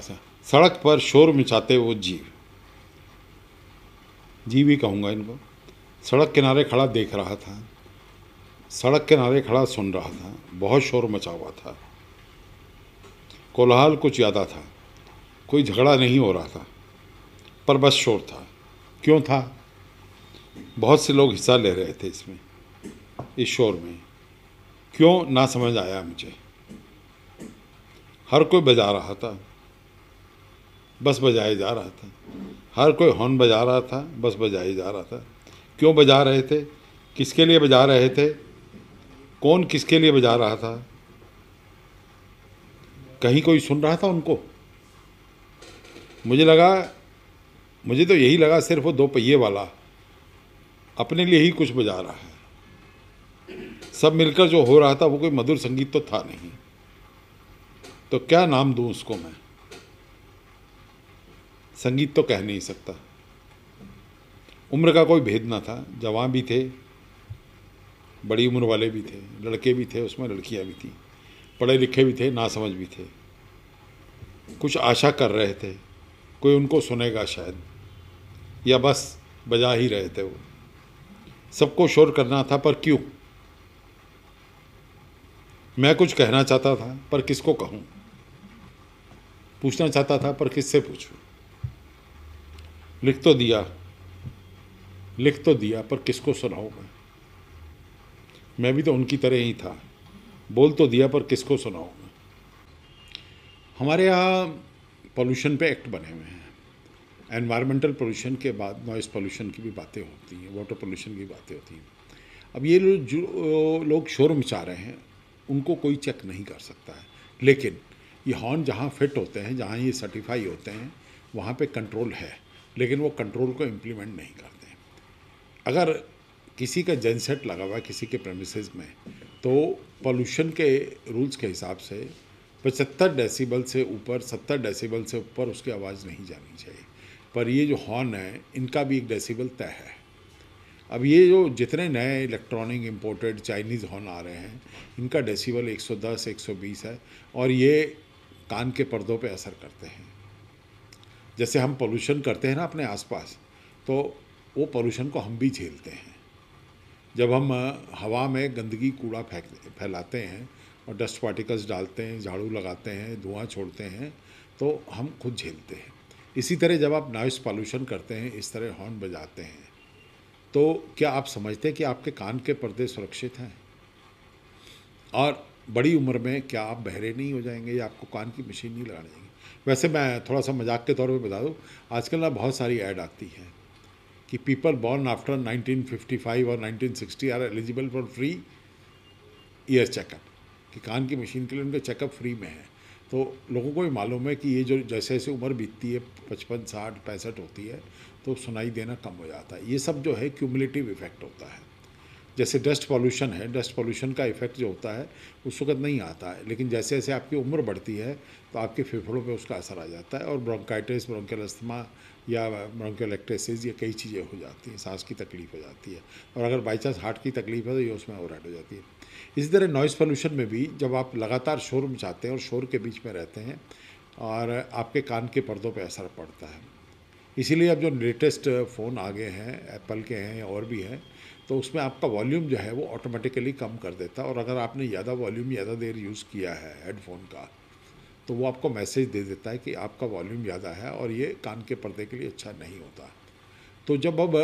सा। सड़क पर शोर मचाते वो जीव ही कहूँगा इनको। सड़क किनारे खड़ा देख रहा था, सड़क किनारे खड़ा सुन रहा था, बहुत शोर मचा हुआ था। कोलाहल कुछ ज़्यादा था, कोई झगड़ा नहीं हो रहा था, पर बस शोर था। क्यों था? बहुत से लोग हिस्सा ले रहे थे इसमें, इस शोर में। क्यों ना समझ आया मुझे। हर कोई बजा रहा था, बस बजाए जा रहा था। हर कोई हॉर्न बजा रहा था, बस बजाए जा रहा था। क्यों बजा रहे थे? किसके लिए बजा रहे थे? कौन किसके लिए बजा रहा था? कहीं कोई सुन रहा था उनको? मुझे तो यही लगा सिर्फ वो 2 पहिए वाला अपने लिए ही कुछ बजा रहा है। सब मिलकर जो हो रहा था वो कोई मधुर संगीत तो था नहीं। तो क्या नाम दूं उसको मैं? संगीत तो कह नहीं सकता। उम्र का कोई भेद ना था, जवान भी थे, बड़ी उम्र वाले भी थे, लड़के भी थे उसमें, लड़कियां भी थी, पढ़े लिखे भी थे, नासमझ भी थे। कुछ आशा कर रहे थे कोई उनको सुनेगा शायद, या बस बजा ही रहे थे वो। सबको शोर करना था, पर क्यों? मैं कुछ कहना चाहता था, पर किसको कहूं? पूछना चाहता था, पर किससे पूछूं? लिख तो दिया, पर किसको सुनाऊं मैं भी तो उनकी तरह ही था। बोल तो दिया, पर किसको सुनाऊं मैं? हमारे यहाँ पोल्यूशन पे एक्ट बने हुए हैं। एनवायरमेंटल पोल्यूशन के बाद नॉइज़ पोल्यूशन की भी बातें होती हैं, वाटर पोल्यूशन की बातें होती हैं। अब ये जो लोग शोर मचा रहे हैं, उनको कोई चेक नहीं कर सकता है। लेकिन ये हॉर्न जहाँ फिट होते हैं, जहाँ ये सर्टिफाई होते हैं, वहाँ पे कंट्रोल है, लेकिन वो कंट्रोल को इम्प्लीमेंट नहीं करते। अगर किसी का जनसेट लगा हुआ है किसी के प्रेमिसेस में, तो पोल्यूशन के रूल्स के हिसाब से 75 डेसिबल से ऊपर, 70 डेसिबल से ऊपर उसकी आवाज़ नहीं जानी चाहिए। पर ये जो हॉर्न है, इनका भी 1 डेसिबल तय है। अब ये जो जितने नए इलेक्ट्रॉनिक इंपोर्टेड चाइनीज़ हॉर्न आ रहे हैं, इनका डेसिबल 110, 120 है, और ये कान के पर्दों पे असर करते हैं। जैसे हम पोल्यूशन करते हैं ना अपने आसपास, तो वो पोल्यूशन को हम भी झेलते हैं। जब हम हवा में गंदगी कूड़ा फैलाते हैं और डस्ट पार्टिकल्स डालते हैं, झाड़ू लगाते हैं, धुआं छोड़ते हैं, तो हम खुद झेलते हैं। इसी तरह जब आप नॉइस पॉल्यूशन करते हैं, इस तरह हॉर्न बजाते हैं, तो क्या आप समझते हैं कि आपके कान के पर्दे सुरक्षित हैं? और बड़ी उम्र में क्या आप बहरे नहीं हो जाएंगे, या आपको कान की मशीन नहीं लगानी जाएगी? वैसे मैं थोड़ा सा मजाक के तौर पे बता दूं, आजकल ना बहुत सारी ऐड आती है कि पीपल बॉर्न आफ्टर 1955 और 1960 are eligible for free ear checkup, कि कान की मशीन के लिए उनका चेकअप फ्री में है। तो लोगों को भी मालूम है कि ये जो जैसे जैसे उम्र बीतती है, 55, 60, 65 होती है, तो सुनाई देना कम हो जाता है। ये सब जो है क्यूमुलेटिव इफेक्ट होता है। जैसे डस्ट पॉल्यूशन है, डस्ट पॉल्यूशन का इफेक्ट जो होता है उस वक्त नहीं आता है, लेकिन जैसे जैसे आपकी उम्र बढ़ती है तो आपके फेफड़ों पे उसका असर आ जाता है, और ब्रोंकाइटिस, ब्रोंकियल अस्थमा या ब्रोंकियोलेक्टेसिस, ये कई चीज़ें हो जाती हैं, सांस की तकलीफ हो जाती है। और अगर बाई चांस हार्ट की तकलीफ है तो ये उसमें ओवरहाइट हो जाती है। इसी तरह नॉइज़ पोल्यूशन में भी जब आप लगातार शोर मचाते हैं और शोर के बीच में रहते हैं, और आपके कान के पर्दों पर असर पड़ता है। इसीलिए अब जो लेटेस्ट फ़ोन आ गए हैं, एप्पल के हैं और भी हैं, तो उसमें आपका वॉल्यूम जो है वो ऑटोमेटिकली कम कर देता है, और अगर आपने ज़्यादा वॉल्यूम ज़्यादा देर यूज़ किया है हेडफोन का, तो वो आपको मैसेज दे देता है कि आपका वॉल्यूम ज़्यादा है, और ये कान के पर्दे के लिए अच्छा नहीं होता। तो जब अब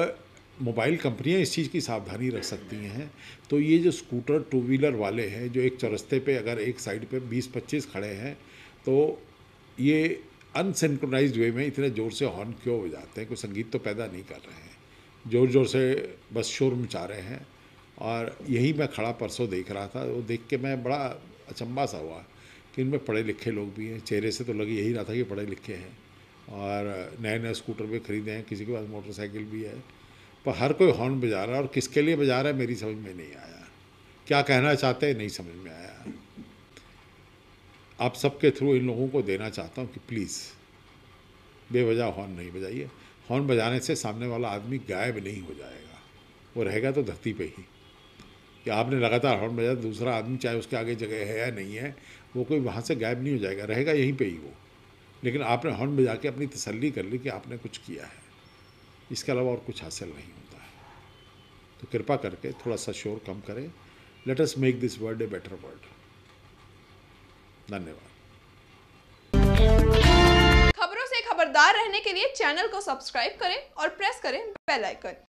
मोबाइल कंपनियां इस चीज़ की सावधानी रख सकती हैं, तो ये जो स्कूटर, टू व्हीलर वाले हैं, जो एक चौरस्ते पे अगर एक साइड पे 20-25 खड़े हैं, तो ये अनसिंक्रोनाइज्ड वे में इतने ज़ोर से हॉर्न क्यों बजाते हैं? कोई संगीत तो पैदा नहीं कर रहे हैं, ज़ोर ज़ोर से बस शोर मचा रहे हैं। और यही मैं खड़ा परसों देख रहा था, वो देख के मैं बड़ा अचंभा सा हुआ कि इनमें पढ़े लिखे लोग भी हैं। चेहरे से तो लग यही रहा था कि पढ़े लिखे हैं, और नए नए स्कूटर भी खरीदे हैं, किसी के पास मोटरसाइकिल भी है, पर हर कोई हॉर्न बजा रहा है, और किसके लिए बजा रहा है मेरी समझ में नहीं आया। क्या कहना चाहते हैं नहीं समझ में आया। आप सबके थ्रू इन लोगों को देना चाहता हूँ कि प्लीज़ बेवजह हॉर्न नहीं बजाइए। हॉर्न बजाने से सामने वाला आदमी गायब नहीं हो जाएगा, वो रहेगा तो धरती पे ही। कि आपने लगातार हॉर्न बजाया, दूसरा आदमी चाहे उसके आगे जगह है या नहीं है, वो कोई वहाँ से गायब नहीं हो जाएगा, रहेगा यहीं पे ही वो। लेकिन आपने हॉर्न बजा के अपनी तसल्ली कर ली कि आपने कुछ किया है, इसके अलावा और कुछ हासिल नहीं होता है। तो कृपा करके थोड़ा सा शोर कम करें। Let us make this world a better world. धन्यवाद। खबरों से खबरदार रहने के लिए चैनल को सब्सक्राइब करें और प्रेस करें बेल आइकन।